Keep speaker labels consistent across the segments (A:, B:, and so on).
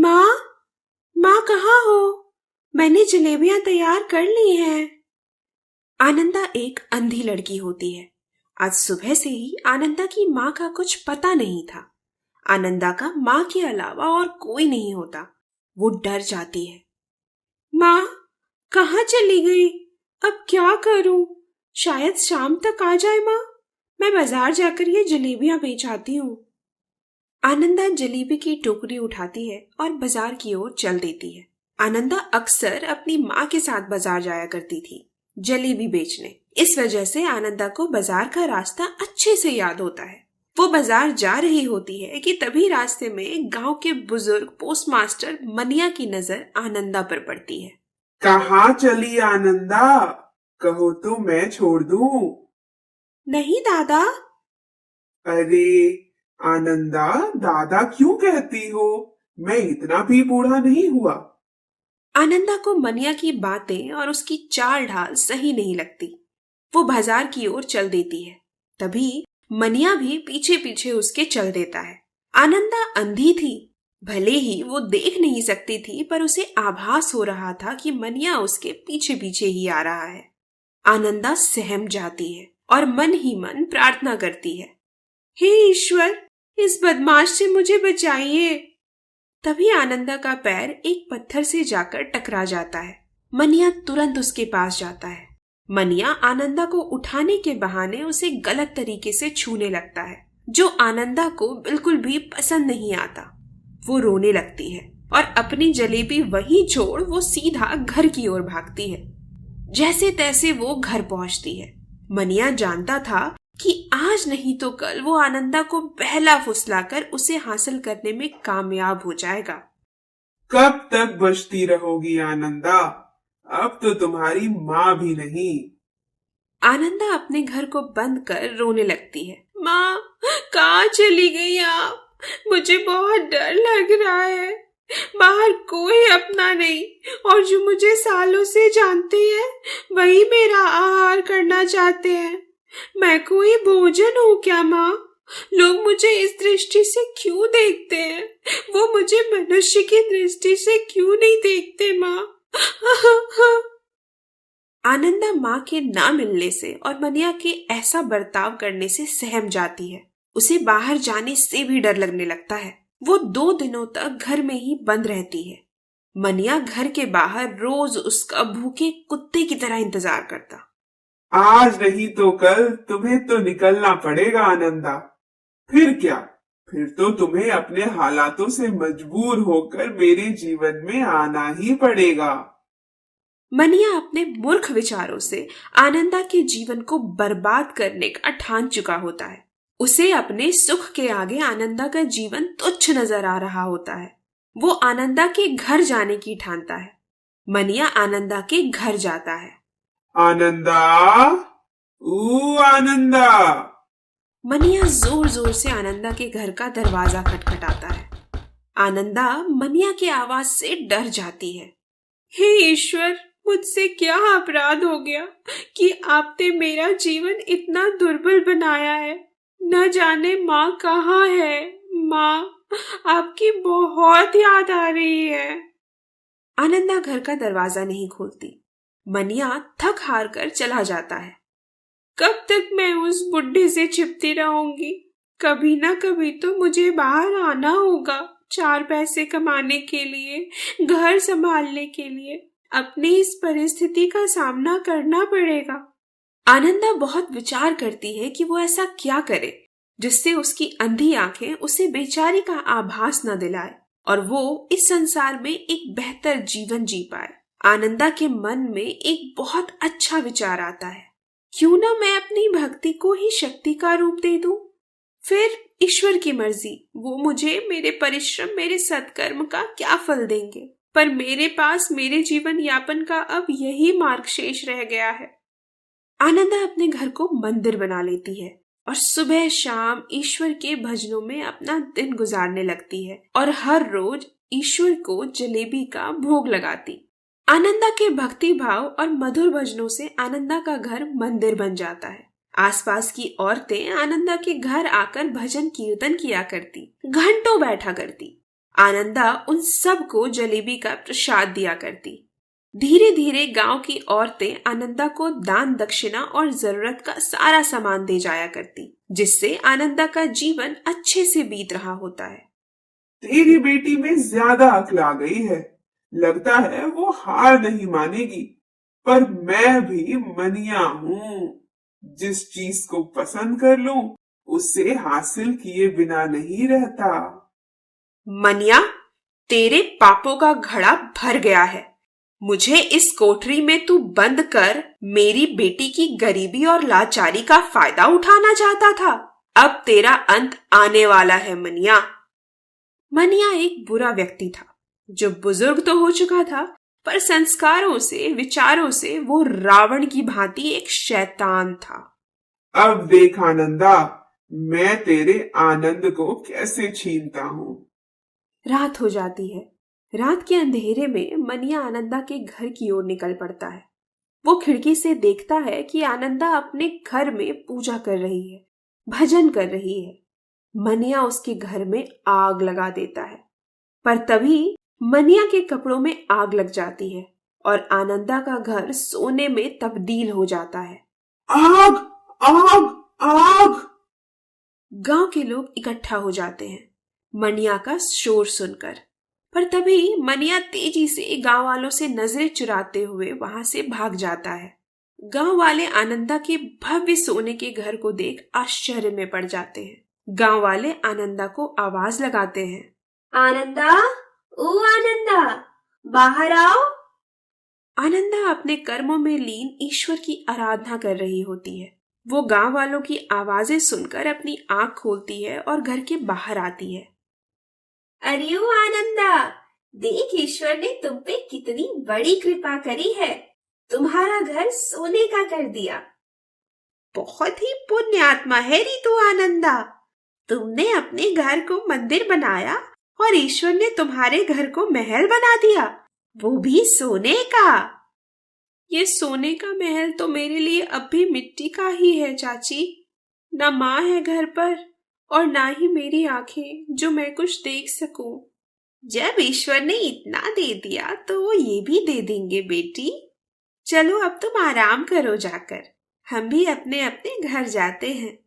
A: माँ, माँ कहाँ हो? मैंने जलेबियां तैयार कर ली हैं। आनंदा एक अंधी लड़की होती है। आज सुबह से ही आनंदा की माँ का कुछ पता नहीं था। आनंदा का माँ के अलावा और कोई नहीं होता। वो डर जाती है। माँ, कहाँ चली गई? अब क्या करूं? शायद शाम तक आ जाए माँ। मैं बाजार जाकर ये जलेबियां बेच आती हूँ। आनंदा जलेबी की टोकरी उठाती है और बाजार की ओर चल देती है। आनंदा अक्सर अपनी माँ के साथ बाजार जाया करती थी, जलेबी बेचने। इस वजह से आनंदा को बाजार का रास्ता अच्छे से याद होता है। वो बाजार जा रही होती है कि तभी रास्ते में गांव के बुजुर्ग पोस्टमास्टर मनिया की नजर आनंदा पर पड़ती है।
B: कहाँ चली आनंदा? कहो तो मैं छोड़ दूं।
A: नहीं दादा।
B: अरे आनंदा, दादा क्यों कहती हो? मैं इतना भी बूढ़ा नहीं हुआ।
A: आनंदा को मनिया की बातें और उसकी चाल ढाल सही नहीं लगती। वो बाजार की ओर चल देती है। तभी मनिया भी पीछे पीछे उसके चल देता है। आनंदा अंधी थी। भले ही वो देख नहीं सकती थी, पर उसे आभास हो रहा था कि मनिया उसके पीछे पीछे ही आ रहा है। आनंदा सहम जाती है और मन ही मन प्रार्थना करती है, हे ईश्वर, इस बदमाश से मुझे बचाइए। तभी आनंदा का पैर एक पत्थर से जाकर टकरा जाता है। मनिया तुरंत उसके पास जाता है। मनिया आनंदा को उठाने के बहाने उसे गलत तरीके से छूने लगता है, जो आनंदा को बिल्कुल भी पसंद नहीं आता। वो रोने लगती है और अपनी जलेबी वहीं छोड़ वो सीधा घर की ओर भागती है। जैसे तैसे वो घर पहुंचती है। मनिया जानता था कि आज नहीं तो कल वो आनंदा को बहला फुसलाकर उसे हासिल करने में कामयाब हो जाएगा।
B: कब तक बचती रहोगी आनंदा? अब तो तुम्हारी माँ भी नहीं।
A: आनंदा अपने घर को बंद कर रोने लगती है। माँ, कहाँ चली गई आप? मुझे बहुत डर लग रहा है। बाहर कोई अपना नहीं, और जो मुझे सालों से जानते हैं वही मेरा आहार करना चाहते हैं। मैं कोई भोजन हूँ क्या माँ? लोग मुझे इस दृष्टि से क्यों देखते हैं? वो मुझे मनुष्य की दृष्टि से क्यों नहीं देखते माँ? आनंदा माँ के ना मिलने से और मनिया के ऐसा बर्ताव करने से सहम जाती है। उसे बाहर जाने से भी डर लगने लगता है। वो 2 दिनों तक घर में ही बंद रहती है। मनिया घर के बाहर रोज उसका भूखे कुत्ते की तरह इंतजार करता।
B: आज नहीं तो कल तुम्हें तो निकलना पड़ेगा आनंदा। फिर क्या? फिर तो तुम्हें अपने हालातों से मजबूर होकर मेरे जीवन में आना ही पड़ेगा।
A: मनिया अपने मूर्ख विचारों से आनंदा के जीवन को बर्बाद करने का ठान चुका होता है। उसे अपने सुख के आगे आनंदा का जीवन तुच्छ नजर आ रहा होता है। वो आनंदा के घर जाने की ठानता है। मनिया आनंदा के घर जाता है।
B: आनंदा, आनंदा।
A: मनिया जोर जोर से आनंदा के घर का दरवाजा खटखटाता है। आनंदा मनिया की आवाज से डर जाती है। हे ईश्वर, मुझसे क्या अपराध हो गया कि आपने मेरा जीवन इतना दुर्बल बनाया है? न जाने माँ कहाँ है। माँ, आपकी बहुत याद आ रही है। आनंदा घर का दरवाजा नहीं खोलती। मनिया थक हार कर चला जाता है। कब तक मैं उस बुढ़े से छिपती रहूंगी? कभी ना कभी तो मुझे बाहर आना होगा, 4 पैसे कमाने के लिए, घर संभालने के लिए। अपनी इस परिस्थिति का सामना करना पड़ेगा। आनंदा बहुत विचार करती है कि वो ऐसा क्या करे जिससे उसकी अंधी आंखें उसे बेचारी का आभास न दिलाए और वो इस संसार में एक बेहतर जीवन जी पाए। आनंदा के मन में एक बहुत अच्छा विचार आता है। क्यों ना मैं अपनी भक्ति को ही शक्ति का रूप दे दूं? फिर ईश्वर की मर्जी, वो मुझे मेरे परिश्रम, मेरे सत्कर्म का क्या फल देंगे। पर मेरे पास मेरे जीवन यापन का अब यही मार्ग शेष रह गया है। आनंदा अपने घर को मंदिर बना लेती है और सुबह शाम ईश्वर के भजनों में अपना दिन गुजारने लगती है और हर रोज ईश्वर को जलेबी का भोग लगाती। आनंदा के भक्ति भाव और मधुर भजनों से आनंदा का घर मंदिर बन जाता है। आसपास की औरतें आनंदा के घर आकर भजन कीर्तन किया करती, घंटों बैठा करती। आनंदा उन सबको जलेबी का प्रसाद दिया करती। धीरे धीरे गांव की औरतें आनंदा को दान दक्षिणा और जरूरत का सारा सामान दे जाया करती, जिससे आनंदा का जीवन अच्छे से बीत रहा होता है।
B: तेरी बेटी में ज्यादा अक्ल आ गई है, लगता है वो हार नहीं मानेगी। पर मैं भी मनिया हूँ, जिस चीज को पसंद कर लूं उसे हासिल किए बिना नहीं रहता।
A: मनिया, तेरे पापों का घड़ा भर गया है। मुझे इस कोठरी में तू बंद कर मेरी बेटी की गरीबी और लाचारी का फायदा उठाना चाहता था। अब तेरा अंत आने वाला है मनिया। मनिया एक बुरा व्यक्ति था, जो बुजुर्ग तो हो चुका था, पर संस्कारों से विचारों से वो रावण की भांति एक शैतान था।
B: अब देख आनंदा, मैं तेरे आनंद को कैसे छीनता हूँ।
A: रात हो जाती है। रात के अंधेरे में मनिया आनंदा के घर की ओर निकल पड़ता है। वो खिड़की से देखता है कि आनंदा अपने घर में पूजा कर रही है, भजन कर रही है। मनिया उसके घर में आग लगा देता है, पर तभी मनिया के कपड़ों में आग लग जाती है और आनंदा का घर सोने में तब्दील हो जाता है।
B: आग आग आग!
A: गांव के लोग इकट्ठा हो जाते हैं मनिया का शोर सुनकर, पर तभी मनिया तेजी से गांव वालों से नजरें चुराते हुए वहां से भाग जाता है। गांव वाले आनंदा के भव्य सोने के घर को देख आश्चर्य में पड़ जाते हैं। गांव वाले आनंदा को आवाज लगाते हैं, आनंदा, ओ आनंदा, बाहर आओ। आनंदा अपने कर्मों में लीन ईश्वर की आराधना कर रही होती है। वो गांव वालों की आवाजें सुनकर अपनी आंख खोलती है और घर के बाहर आती है। अरे ओ आनंदा, देख ईश्वर ने तुम पे कितनी बड़ी कृपा करी है। तुम्हारा घर सोने का कर दिया। बहुत ही पुण्य आत्मा है री तू आनंदा। तुमने अपने घर को मंदिर बनाया और ईश्वर ने तुम्हारे घर को महल बना दिया, वो भी सोने का। ये सोने का महल तो मेरे लिए अब भी मिट्टी का ही है चाची। ना माँ है घर पर और ना ही मेरी आंखें जो मैं कुछ देख सकूं। जब ईश्वर ने इतना दे दिया तो वो ये भी दे देंगे बेटी। चलो अब तुम आराम करो जाकर, हम भी अपने अपने घर जाते हैं।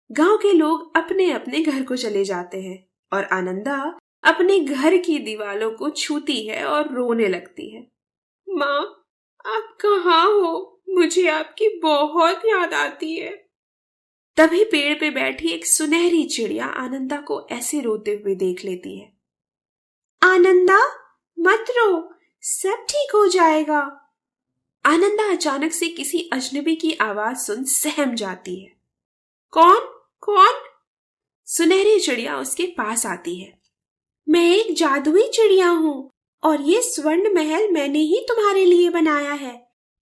A: गांव के लोग अपने अपने घर को चले जाते हैं और आनंदा अपने घर की दीवालों को छूती है और रोने लगती है। माँ, आप कहाँ हो? मुझे आपकी बहुत याद आती है। तभी पेड़ पे बैठी एक सुनहरी चिड़िया आनंदा को ऐसे रोते हुए देख लेती है। आनंदा, मत रो, सब ठीक हो जाएगा। आनंदा अचानक से किसी अजनबी की आवाज सुन सहम जाती है। कौन कौन? सुनहरी चिड़िया उसके पास आती है। मैं एक जादुई चिड़िया हूँ और ये स्वर्ण महल मैंने ही तुम्हारे लिए बनाया है।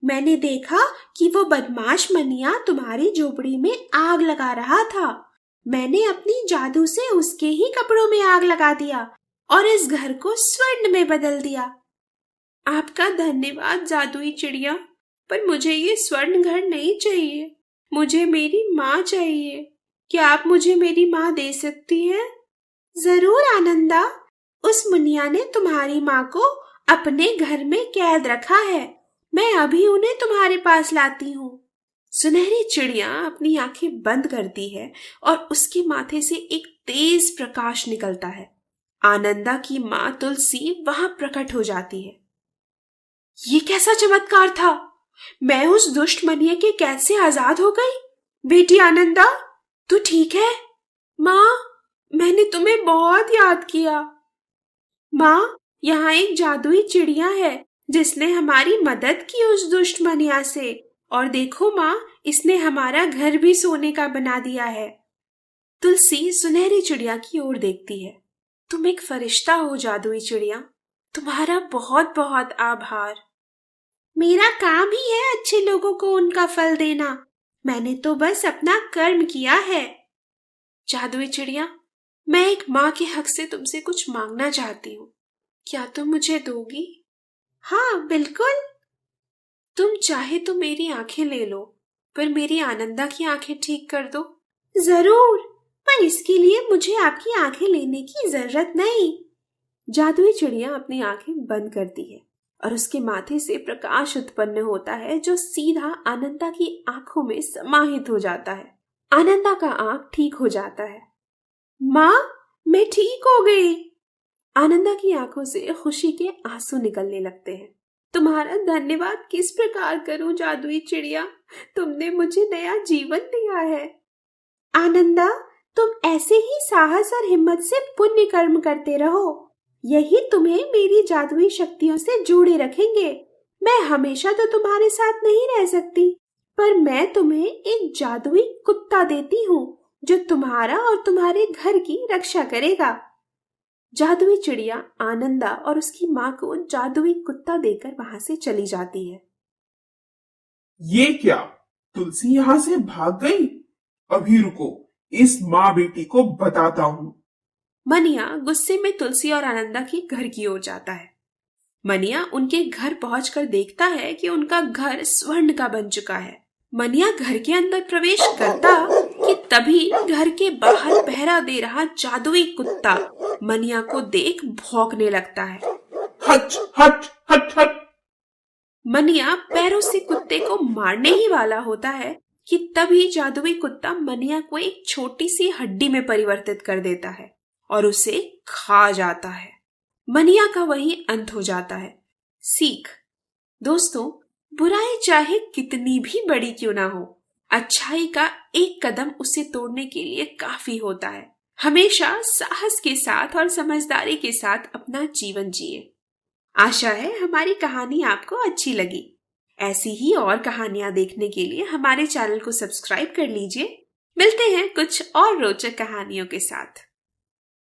A: मैंने देखा कि वो बदमाश मनिया तुम्हारी झोपड़ी में आग लगा रहा था। मैंने अपनी जादू से उसके ही कपड़ों में आग लगा दिया और इस घर को स्वर्ण में बदल दिया। आपका धन्यवाद जादुई चिड़िया, पर मुझे ये स्वर्ण घर नहीं चाहिए। मुझे मेरी माँ चाहिए। क्या आप मुझे मेरी माँ दे सकती हैं? जरूर आनंदा, उस मुनिया ने तुम्हारी माँ को अपने घर में कैद रखा है। मैं अभी उन्हें तुम्हारे पास लाती हूँ। सुनहरी चिड़िया अपनी आंखें बंद करती है और उसके माथे से एक तेज प्रकाश निकलता है। आनंदा की माँ तुलसी वहां प्रकट हो जाती है। ये कैसा चमत्कार था? मैं उस दुष्ट मनिया के कैद से आजाद हो गई। बेटी आनंदा, तू ठीक है? माँ, मैंने तुम्हें बहुत याद किया। माँ, यहाँ एक जादुई चिड़िया है जिसने हमारी मदद की उस दुष्ट मनिया से। और देखो माँ, इसने हमारा घर भी सोने का बना दिया है। तुलसी सुनहरी चिड़िया की ओर देखती है। तुम एक फरिश्ता हो जादुई चिड़िया, तुम्हारा बहुत बहुत आभार। मेरा काम ही है अच्छे लोगों को उनका फल देना। मैंने तो बस अपना कर्म किया है। जादुई चिड़िया, मैं एक माँ के हक से तुमसे कुछ मांगना चाहती हूँ। क्या तुम मुझे दोगी? हाँ, बिल्कुल। तुम चाहे तो मेरी आंखें ले लो, पर मेरी आनंदा की आंखें ठीक कर दो। जरूर, पर इसके लिए मुझे आपकी आंखें लेने की जरूरत नहीं। जादुई चिड़िया अपनी आंखें बंद करती है और उसके माथे से प्रकाश उत्पन्न होता है जो सीधा आनंदा की आंखों में समाहित हो जाता है। आनंदा का आंख ठीक हो जाता है। माँ, मैं ठीक हो गई। आनंदा की आंखों से खुशी के आंसू निकलने लगते हैं। तुम्हारा धन्यवाद किस प्रकार करूं जादुई चिड़िया, तुमने मुझे नया जीवन दिया है। आनंदा, तुम ऐसे ही साहस और हिम्मत से पुण्य कर्म करते रहो, यही तुम्हें मेरी जादुई शक्तियों से जोड़े रखेंगे। मैं हमेशा तो तुम्हारे साथ नहीं रह सकती, पर मैं तुम्हें एक जादुई कुत्ता देती हूँ जो तुम्हारा और तुम्हारे घर की रक्षा करेगा। जादुई चिड़िया आनंदा और उसकी माँ को जादुई कुत्ता देकर वहां से चली जाती है।
B: ये क्या, तुलसी यहाँ से भाग गई? अभी रुको, इस माँ बेटी को बताता हूँ।
A: मनिया गुस्से में तुलसी और आनंदा के घर की ओर जाता है। मनिया उनके घर पहुंचकर देखता है कि उनका घर स्वर्ण का बन चुका है। मनिया घर के अंदर प्रवेश करता कि तभी घर के बाहर पहरा दे रहा जादुई कुत्ता मनिया को देख भौंकने लगता है।
B: हट हट हट हट।
A: मनिया पैरों से कुत्ते को मारने ही वाला होता है कि तभी जादुई कुत्ता मनिया को एक छोटी सी हड्डी में परिवर्तित कर देता है और उसे खा जाता है। मनिया का वही अंत हो जाता है। सीख, दोस्तों, बुराई चाहे कितनी भी बड़ी क्यों ना हो, अच्छाई का एक कदम उसे तोड़ने के लिए काफी होता है। हमेशा साहस के साथ और समझदारी के साथ अपना जीवन जिए। आशा है हमारी कहानी आपको अच्छी लगी। ऐसी ही और कहानियां देखने के लिए हमारे चैनल को सब्सक्राइब कर लीजिए। मिलते हैं कुछ और रोचक कहानियों के साथ।